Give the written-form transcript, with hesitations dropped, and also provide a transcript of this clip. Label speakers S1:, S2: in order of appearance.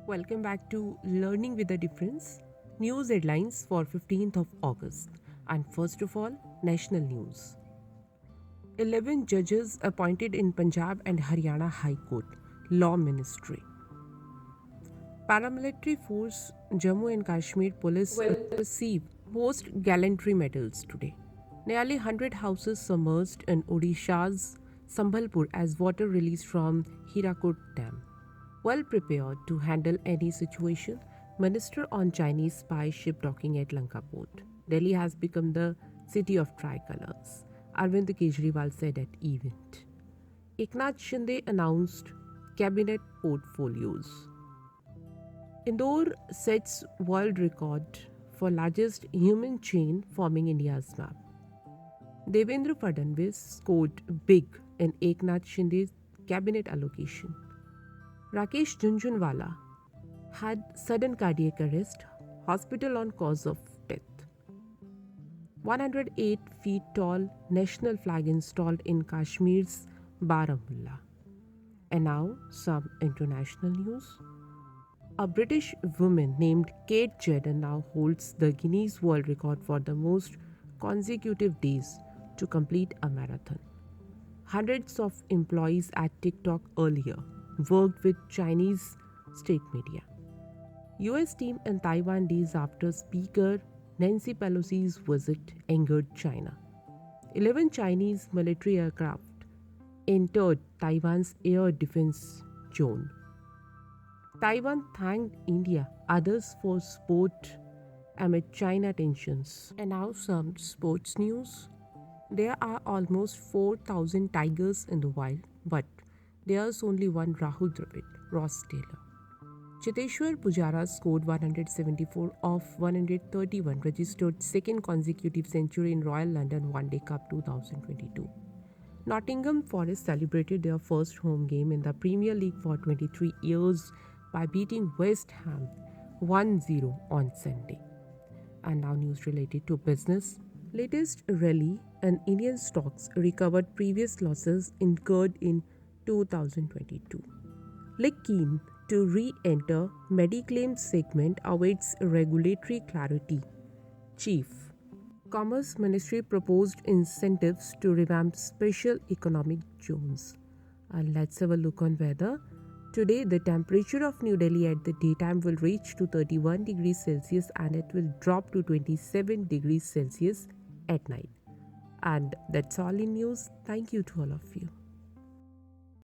S1: Welcome back to Learning with a Difference. News headlines for 15th of August. And first of all, national news. 11 judges appointed in Punjab and Haryana High Court, Law Ministry. Paramilitary force Jammu and Kashmir Police receive post gallantry medals today. Nearly 100 houses submerged in Odisha's Sambhalpur as water released from Hirakud Dam. Well prepared to handle any situation, Minister on Chinese spy ship docking at Lanka port. Delhi has become the city of tricolors, Arvind Kejriwal said at event. Eknath Shinde announced cabinet portfolios. Indore sets world record for largest human chain forming India's map. Devendra Fadnavis scored big in Eknath Shinde's cabinet allocation. Rakesh Jhunjhunwala had sudden cardiac arrest, hospital on cause of death. 108 feet tall national flag installed in Kashmir's Baramulla. And now some international news. A British woman named Kate Jedden now holds the Guinness World Record for the most consecutive days to complete a marathon. Hundreds of employees at TikTok earlier worked with Chinese state media. US team in Taiwan days after Speaker Nancy Pelosi's visit angered China. 11 Chinese military aircraft entered Taiwan's air defense zone. Taiwan thanked India, others for support amid China tensions. And now some sports news. There are almost 4,000 tigers in the wild, but there's only one Rahul Dravid, Ross Taylor. Cheteshwar Pujara scored 174 off 131, registered second consecutive century in Royal London One Day Cup 2022. Nottingham Forest celebrated their first home game in the Premier League for 23 years by beating West Ham 1-0 on Sunday. And now news related to business. Latest rally and Indian stocks recovered previous losses incurred in 2022. Lick keen to re-enter Mediclaim segment awaits regulatory clarity. Chief. Commerce Ministry proposed incentives to revamp special economic zones. And let's have a look on weather. Today, the temperature of New Delhi at the daytime will reach to 31 degrees Celsius and it will drop to 27 degrees Celsius at night. And that's all in news. Thank you to all of you.